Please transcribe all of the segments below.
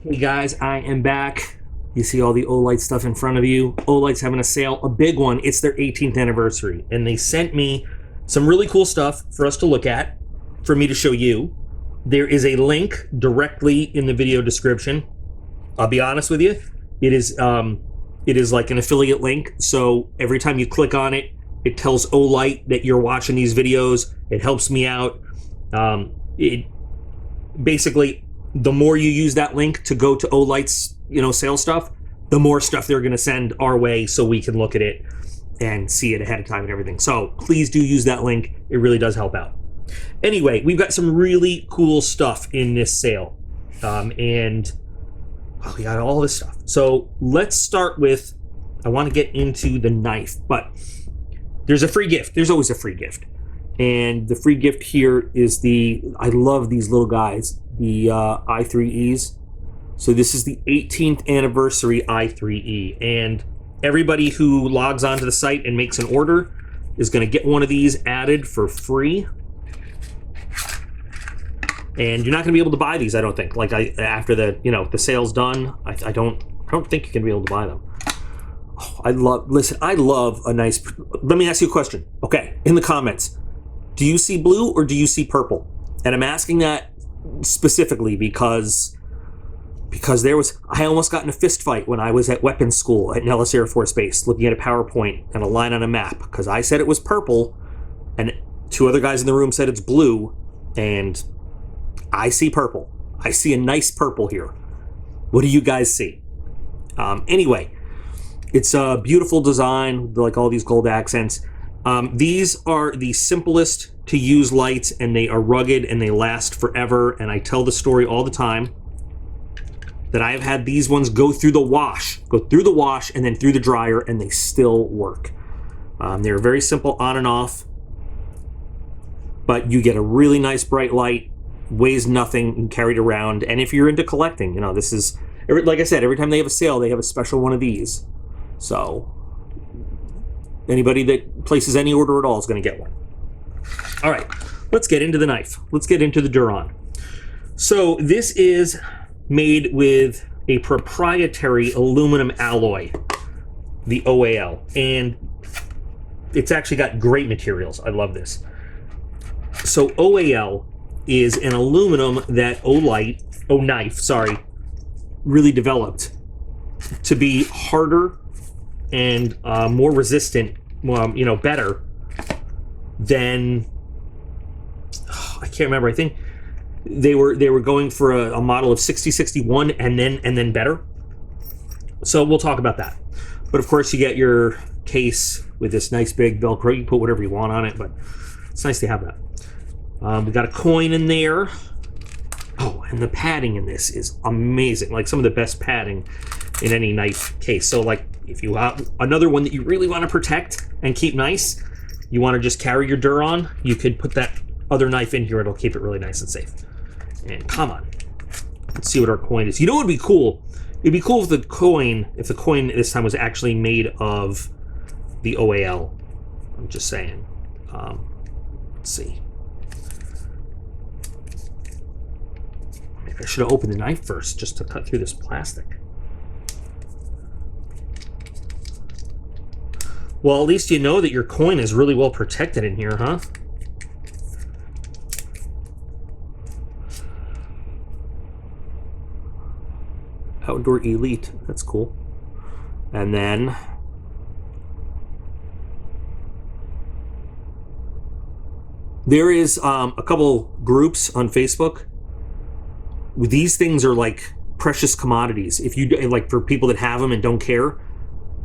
Hey guys, I am back. You see all the OLIGHT stuff in front of you. OLIGHT's having a sale, a big one. It's their 18th anniversary, and they sent me some really cool stuff for us to look at, for me to show you. There is a link directly in the video description. I'll be honest with you, it is like an affiliate link, so every time you click on it, it tells OLIGHT that you're watching these videos. It helps me out. It basically, the more you use that link to go to OLIGHT's, sales stuff, the more stuff they're going to send our way so we can look at it and see it ahead of time and everything. So please do use that link. It really does help out. Anyway, we've got some really cool stuff in this sale. We got all this stuff. So let's start with, I want to get into the knife, but there's a free gift. There's always a free gift. And the free gift here is I love these little guys, the i3Es. So this is the 18th anniversary i3E. And everybody who logs onto the site and makes an order is going to get one of these added for free. And you're not going to be able to buy these, I don't think. Like after the sale's done, I don't think you're going to be able to buy them. Oh, I love a nice. Let me ask you a question. Okay, in the comments, do you see blue or do you see purple? And I'm asking that specifically because I almost got in a fist fight when I was at weapons school at Nellis Air Force Base looking at a PowerPoint and a line on a map, because I said it was purple and two other guys in the room said it's blue, and I see purple. I see a nice purple here. What do you guys see? Anyway, it's a beautiful design, like all these gold accents. These are the simplest to use lights, and they are rugged and they last forever. And I tell the story all the time that I have had these ones go through the wash and then through the dryer, and they still work. They're very simple on and off, but you get a really nice bright light, weighs nothing, and carried around. And if you're into collecting, this is, like I said, every time they have a sale, they have a special one of these. So anybody that places any order at all is going to get one. All right, let's get into the knife. Let's get into the Duron. So this is made with a proprietary aluminum alloy, the OAL, and it's actually got great materials. I love this. So OAL is an aluminum that OLIGHT really developed to be harder and more resistant, better than, I can't remember. I think they were going for a model of 6061 and then better. So we'll talk about that. But of course, you get your case with this nice big Velcro. You can put whatever you want on it, but it's nice to have that. We got a coin in there. Oh, and the padding in this is amazing. Like some of the best padding in any knife case. So like if you have another one that you really want to protect and keep nice, you want to just carry your Duron, you could put that other knife in here. It'll keep it really nice and safe. And come on, let's see what our coin is. You know what would be cool? It'd be cool if the coin this time was actually made of the OAL. I'm just saying. Let's see. Maybe I should have opened the knife first just to cut through this plastic. Well, at least you know that your coin is really well protected in here, huh? Outdoor Elite, that's cool. And then there is a couple groups on Facebook. These things are like precious commodities. If you like, for people that have them and don't care,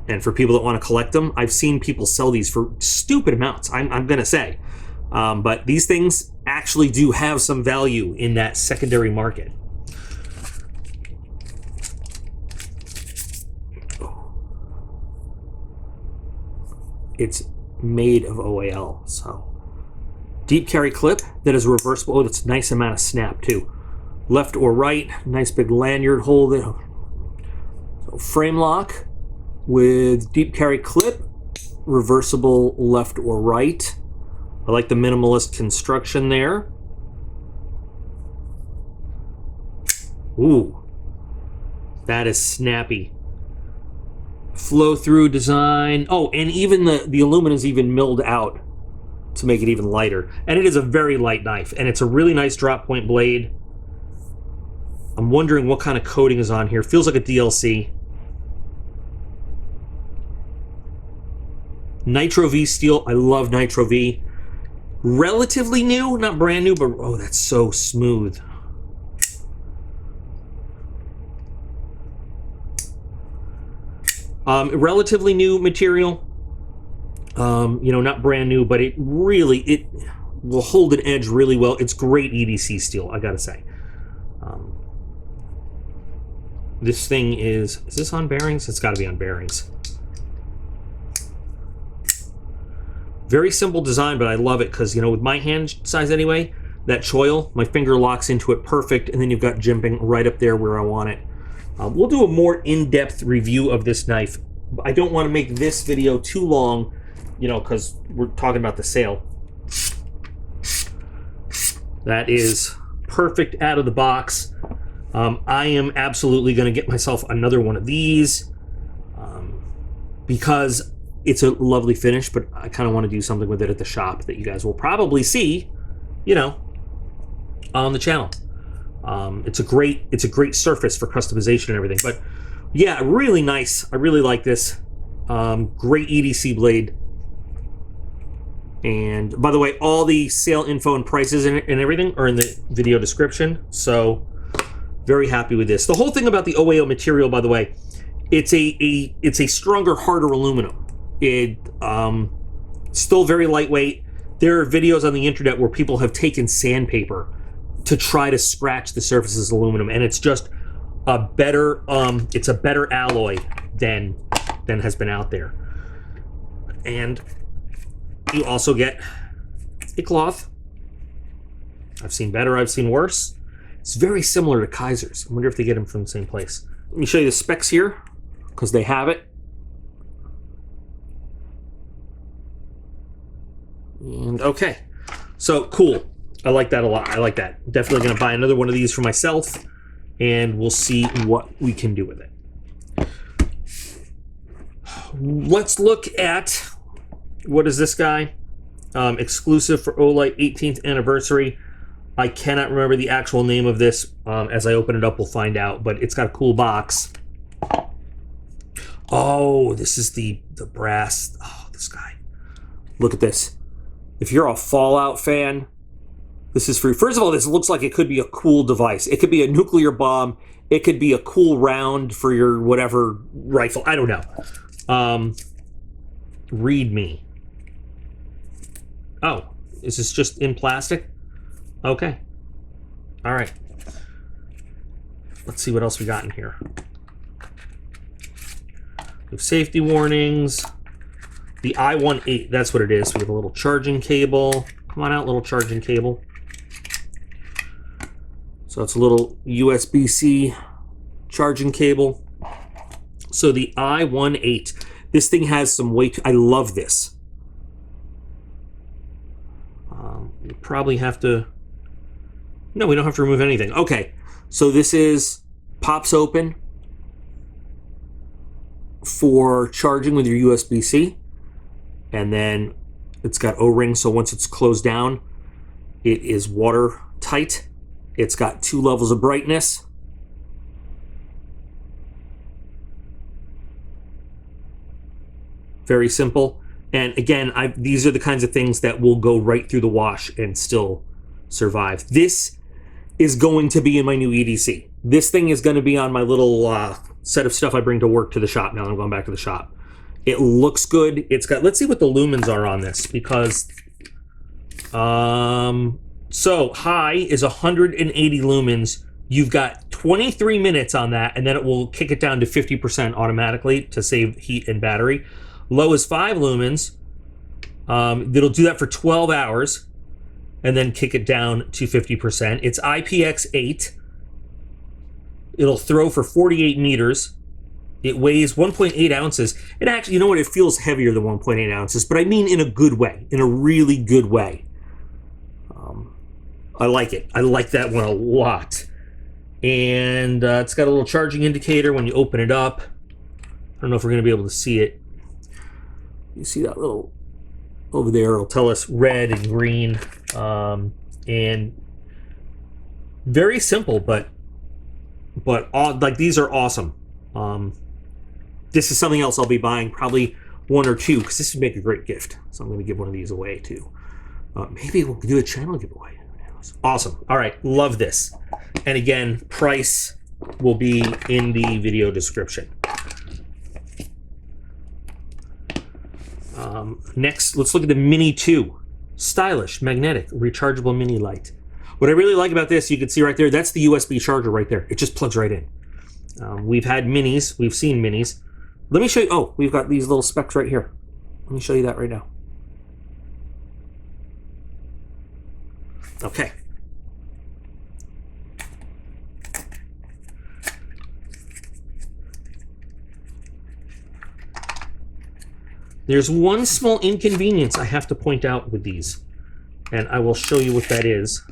and for people that want to collect them, I've seen people sell these for stupid amounts. I'm gonna say, but these things actually do have some value in that secondary market. It's made of OAL, so deep carry clip that is reversible. Oh, that's a nice amount of snap too. Left or right, nice big lanyard hole there. So frame lock with deep carry clip, reversible left or right. I like the minimalist construction there. Ooh, That is snappy. Flow through design. Oh, and even the aluminum is even milled out to make it even lighter. And it is a very light knife, and it's a really nice drop point blade. I'm wondering what kind of coating is on here. Feels like a DLC. Nitro-V steel. I love Nitro-V. Relatively new, not brand new, but oh, that's so smooth. Relatively new material. You know, not brand new, but it will hold an edge really well. It's great EDC steel, I gotta say. This thing is this on bearings? It's gotta be on bearings. Very simple design, but I love it because, you know, with my hand size anyway, that choil, my finger locks into it perfect, and then you've got jimping right up there where I want it. We'll do a more in-depth review of this knife. I don't want to make this video too long, you know, because we're talking about the sale. That is perfect out of the box. I am absolutely going to get myself another one of these because it's a lovely finish, but I kind of want to do something with it at the shop that you guys will probably see, you know, on the channel. It's a great surface for customization and everything. But yeah, really nice. I really like this. Great EDC blade. And by the way, all the sale info and prices and everything are in the video description. So very happy with this. The whole thing about the OAO material, by the way, it's a stronger, harder aluminum. It still very lightweight. There are videos on the internet where people have taken sandpaper to try to scratch the surfaces of aluminum, and it's just a better it's a better alloy than has been out there. And you also get a cloth. I've seen better, I've seen worse. It's very similar to Kaiser's. I wonder if they get them from the same place. Let me show you the specs here, because they have it. And okay, so cool. I like that a lot. I like that. Definitely going to buy another one of these for myself, and we'll see what we can do with it. Let's look at, what is this guy? Exclusive for OLIGHT 18th anniversary. I cannot remember the actual name of this. As I open it up, we'll find out, but it's got a cool box. Oh, this is the brass. Oh, this guy. Look at this. If you're a Fallout fan, this is free. First of all, this looks like it could be a cool device. It could be a nuclear bomb. It could be a cool round for your whatever rifle. I don't know. Read me. Oh, is this just in plastic? Okay. All right. Let's see what else we got in here. We have safety warnings. The i18, that's what it is. We have a little charging cable. Come on out, little charging cable. So it's a little USB-C charging cable. So the i18, this thing has some weight. I love this. You probably have to, no, we don't have to remove anything. Okay, so this pops open for charging with your USB-C. And then it's got O-rings, so once it's closed down, it is watertight. It's got 2 levels of brightness. Very simple. And again, these are the kinds of things that will go right through the wash and still survive. This is going to be in my new EDC. This thing is going to be on my little set of stuff I bring to work to the shop now that I'm going back to the shop. It looks good. It's got, let's see what the lumens are on this, because so high is 180 lumens. You've got 23 minutes on that, and then it will kick it down to 50% automatically to save heat and battery. Low is 5 lumens. It'll do that for 12 hours and then kick it down to 50%. It's IPX8. It'll throw for 48 meters. It weighs 1.8 ounces. It actually, you know what, it feels heavier than 1.8 ounces, but I mean in a good way, in a really good way. I like it. I like that one a lot. And it's got a little charging indicator when you open it up. I don't know if we're going to be able to see it. You see that little over there? It'll tell us red and green. And very simple, but like these are awesome. This is something else I'll be buying, probably one or two, because this would make a great gift. So I'm going to give one of these away too. Maybe we'll do a channel giveaway. Awesome. All right, love this. And again, price will be in the video description. Next, let's look at the Mini 2. Stylish, magnetic, rechargeable mini light. What I really like about this, you can see right there, that's the USB charger right there. It just plugs right in. We've had minis. We've seen minis. Let me show you. Oh, we've got these little specs right here. Let me show you that right now. Okay. There's one small inconvenience I have to point out with these, and I will show you what that is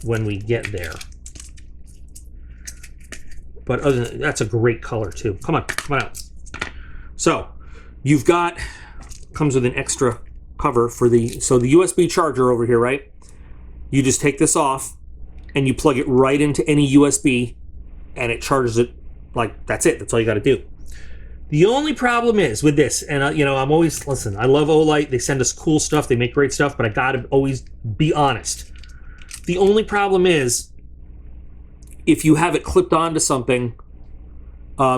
when we get there. But other than that, that's a great color too. Come on out. So you've got, comes with an extra cover for the USB charger over here, right? You just take this off and you plug it right into any USB and it charges it. Like, that's it. That's all you got to do. The only problem is with this, and you know, I'm always, listen, I love OLIGHT. They send us cool stuff. They make great stuff, but I got to always be honest. The only problem is if you have it clipped onto something,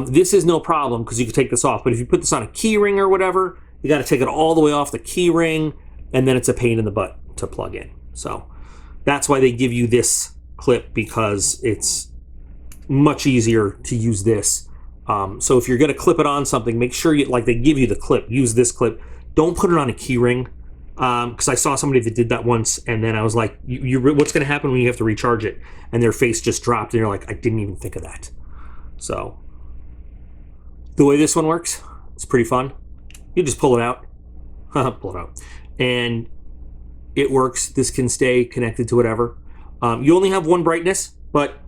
this is no problem because you can take this off. But if you put this on a key ring or whatever, you got to take it all the way off the key ring, and then it's a pain in the butt to plug in. So that's why they give you this clip, because it's much easier to use this. So if you're going to clip it on something, make sure you, like, they give you the clip. Use this clip. Don't put it on a key ring, because I saw somebody that did that once, and then I was like, what's going to happen when you have to recharge it? And their face just dropped, and you're like, I didn't even think of that. So the way this one works, it's pretty fun. You just pull it out. Pull it out. And it works. This can stay connected to whatever. You only have one brightness, but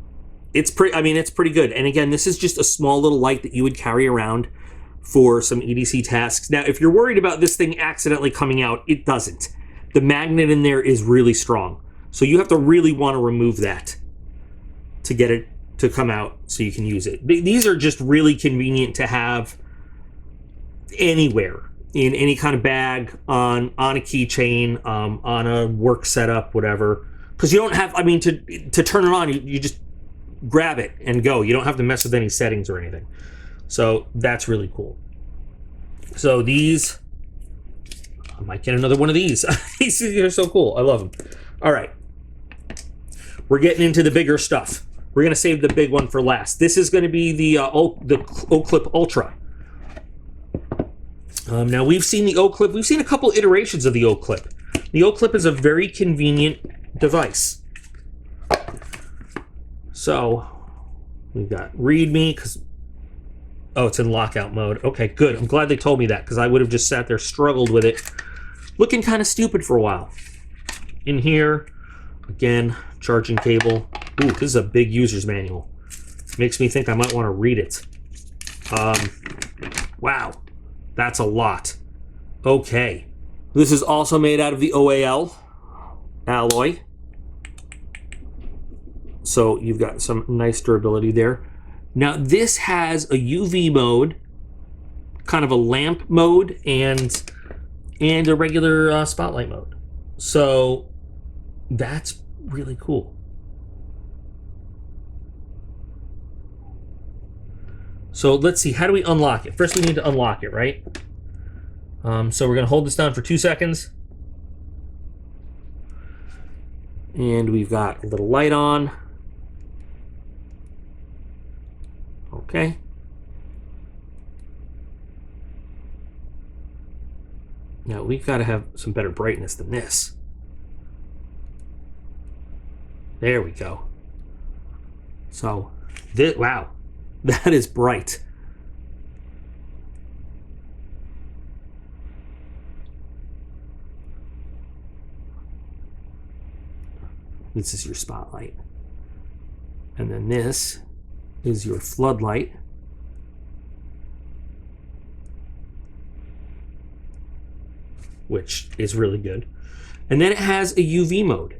it's pretty, I mean, it's pretty good. And again, this is just a small little light that you would carry around for some EDC tasks. Now, if you're worried about this thing accidentally coming out, it doesn't. The magnet in there is really strong. So you have to really want to remove that to get it to come out so you can use it. These are just really convenient to have anywhere, in any kind of bag, on a keychain, on a work setup, whatever. Because you don't have, I mean, to turn it on, you just grab it and go. You don't have to mess with any settings or anything. So that's really cool. So these, I might get another one of these. These are so cool. I love them. All right. We're getting into the bigger stuff. We're going to save the big one for last. This is going to be the Oclip Ultra. Now, we've seen the Oclip. We've seen a couple iterations of the Oclip. The Oclip is a very convenient device. So we've got README, because, oh, it's in lockout mode. Okay, good. I'm glad they told me that, because I would have just sat there, struggled with it, looking kind of stupid for a while. In here, again, charging cable. Ooh, this is a big user's manual. Makes me think I might want to read it. Wow, that's a lot. Okay. This is also made out of the OAL alloy. So you've got some nice durability there. Now this has a UV mode, kind of a lamp mode, and a regular spotlight mode. So that's really cool. So let's see, how do we unlock it? First we need to unlock it, right? So we're gonna hold this down for 2 seconds. And we've got a little light on. Okay. Now we've got to have some better brightness than this. There we go. So, wow, that is bright. This is your spotlight. And then this is your floodlight. Which is really good. And then it has a UV mode.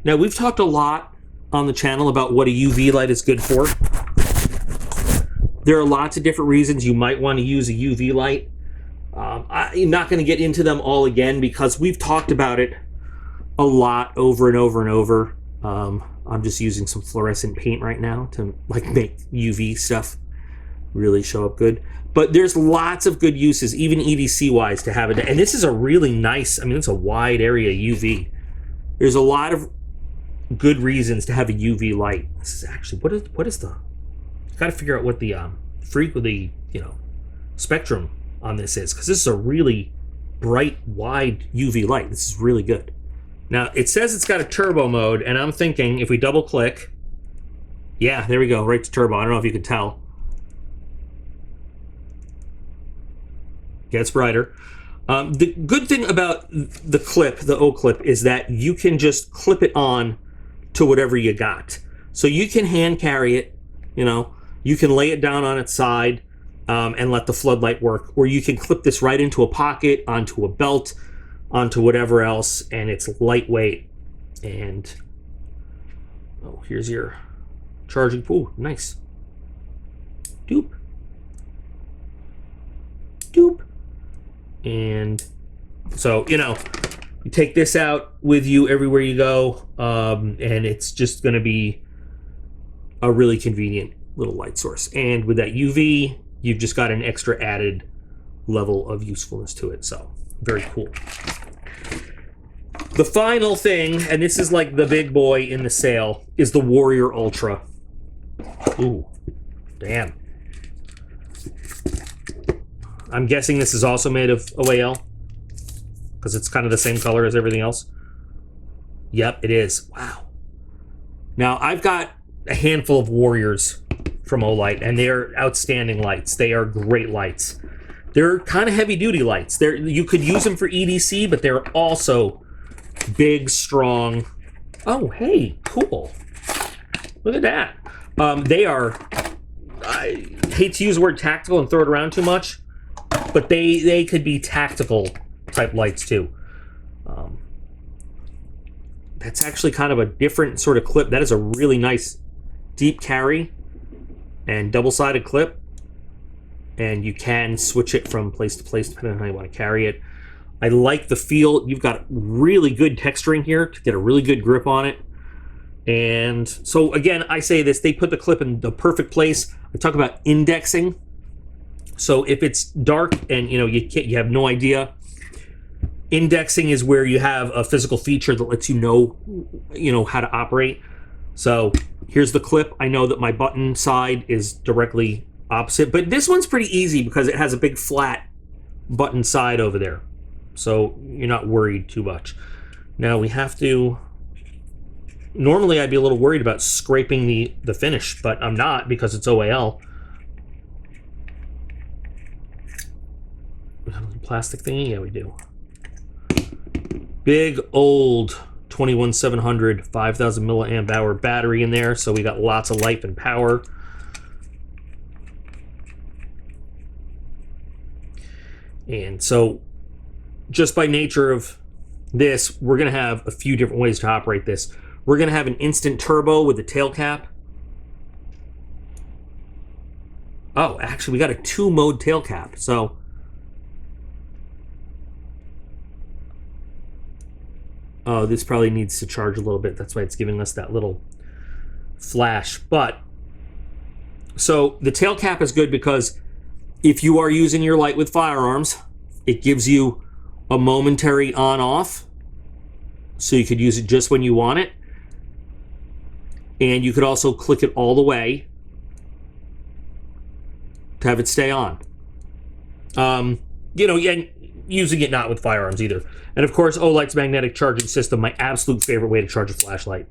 Now, we've talked a lot on the channel about what a UV light is good for. There are lots of different reasons you might want to use a UV light. I'm not going to get into them all again because we've talked about it a lot over and over and over. I'm just using some fluorescent paint right now to like make UV stuff really show up good. But there's lots of good uses, even EDC-wise, to have it. And this is a really nice, I mean, it's a wide area UV. There's a lot of good reasons to have a UV light. This is actually, what is the, got to figure out what the frequency, spectrum on this is, because this is a really bright, wide UV light. This is really good. Now, it says it's got a turbo mode, and I'm thinking if we double click, yeah, there we go, right to turbo. I don't know if you can tell. Gets brighter. The good thing about the clip, the Oclip, is that you can just clip it on to whatever you got. So you can hand carry it, you can lay it down on its side and let the floodlight work, or you can clip this right into a pocket, onto a belt, onto whatever else, and it's lightweight. And oh, here's your charging pool. Nice. Doop. Doop. And so, you take this out with you everywhere you go, and it's just going to be a really convenient little light source. And with that UV, you've just got an extra added level of usefulness to it. So, very cool. The final thing, and this is like the big boy in the sale, is the Warrior Ultra. Ooh, damn. I'm guessing this is also made of OAL, because it's kind of the same color as everything else. Yep, it is. Wow. Now, I've got a handful of Warriors from OLIGHT, and they're outstanding lights. They are great lights. They're kind of heavy-duty lights. You could use them for EDC, but they're also big, strong. Oh, hey, cool. Look at that. They are, I hate to use the word tactical and throw it around too much, but they could be tactical type lights too. That's actually kind of a different sort of clip. That is a really nice deep carry and double-sided clip. And you can switch it from place to place depending on how you want to carry it. I like the feel. You've got really good texturing here to get a really good grip on it. And so again, I say this, they put the clip in the perfect place. I talk about indexing. So if it's dark and you have no idea, indexing is where you have a physical feature that lets you know how to operate. So here's the clip. I know that my button side is directly opposite, but this one's pretty easy because it has a big flat button side over there. So you're not worried too much. Now we have to, normally I'd be a little worried about scraping the finish, but I'm not because it's OAL. Plastic thingy? Yeah, we do. Big old 21700 5000 milliamp hour battery in there, so we got lots of life and power. And so just by nature of this, we're going to have a few different ways to operate this. We're going to have an instant turbo with the tail cap. Oh, actually, we got a 2-mode tail cap. So oh, this probably needs to charge a little bit. That's why it's giving us that little flash. But so the tail cap is good because if you are using your light with firearms, it gives you a momentary on-off. So you could use it just when you want it. And you could also click it all the way to have it stay on. And using it not with firearms either. And of course, OLIGHT's magnetic charging system, my absolute favorite way to charge a flashlight.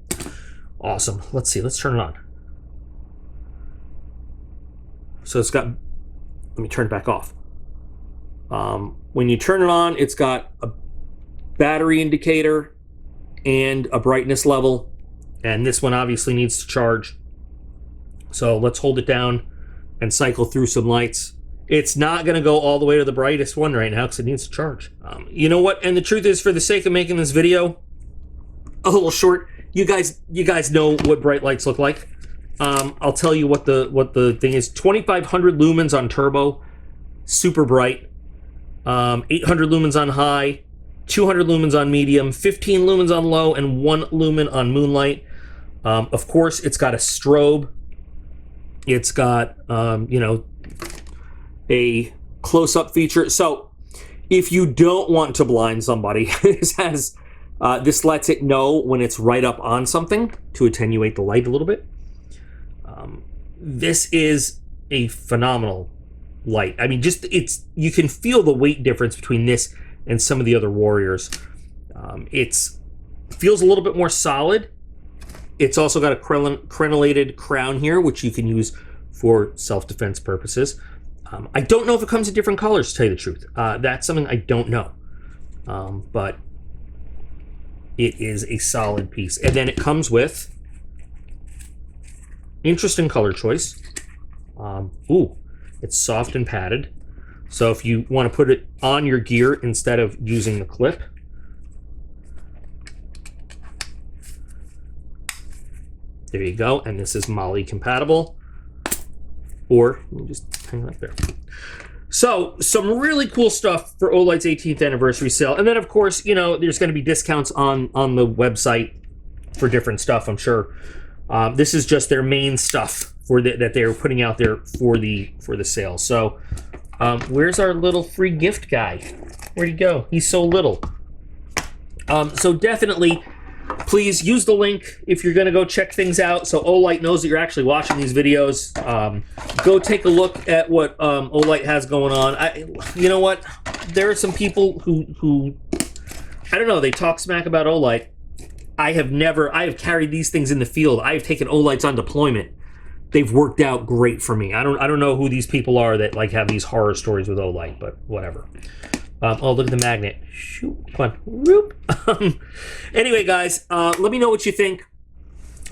Awesome. Let's see, let's turn it on. So it's got, let me turn it back off. When you turn it on, it's got a battery indicator and a brightness level. And this one obviously needs to charge So let's hold it down and cycle through some lights. It's not going to go all the way to the brightest one right now because it needs to charge. You know what? And the truth is, for the sake of making this video a little short, you guys know what bright lights look like. I'll tell you what the thing is. 2,500 lumens on turbo, super bright. 800 lumens on high, 200 lumens on medium, 15 lumens on low, and 1 lumen on moonlight. Of course, it's got a strobe. It's got you know, a close-up feature. So if you don't want to blind somebody, this lets it know when it's right up on something to attenuate the light a little bit. This is a phenomenal light. I mean, just you can feel the weight difference between this and some of the other Warriors. It feels a little bit more solid. It's also got a crenellated crown here, which you can use for self-defense purposes. I don't know if it comes in different colors, to tell you the truth. That's something I don't know. But it is a solid piece. And then it comes with interesting color choice. Ooh, it's soft and padded. So if you want to put it on your gear instead of using the clip, there you go. And this is MOLLE compatible. Or let me just hang it up there. So some really cool stuff for OLIGHT's 18th anniversary sale. And then of course, you know, there's going to be discounts on the website for different stuff, I'm sure. This is just their main stuff that they're putting out there for the sale. So where's our little free gift guy? Where'd he go? He's so little. So definitely, please use the link if you're going to go check things out, so OLIGHT knows that you're actually watching these videos. Go take a look at what OLIGHT has going on. You know what? There are some people who I don't know, they talk smack about OLIGHT. I have carried these things in the field. I have taken OLIGHTs on deployment. They've worked out great for me. I don't know who these people are that like have these horror stories with OLIGHT, but whatever. Oh, look at the magnet. Shoot, come on. Whoop. Anyway, guys, let me know what you think.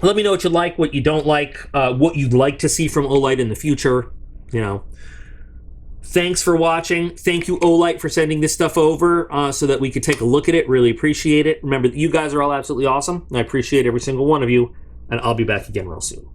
Let me know what you like, what you don't like, what you'd like to see from OLIGHT in the future. You know. Thanks for watching. Thank you, OLIGHT, for sending this stuff over so that we could take a look at it. Really appreciate it. Remember, you guys are all absolutely awesome. I appreciate every single one of you, and I'll be back again real soon.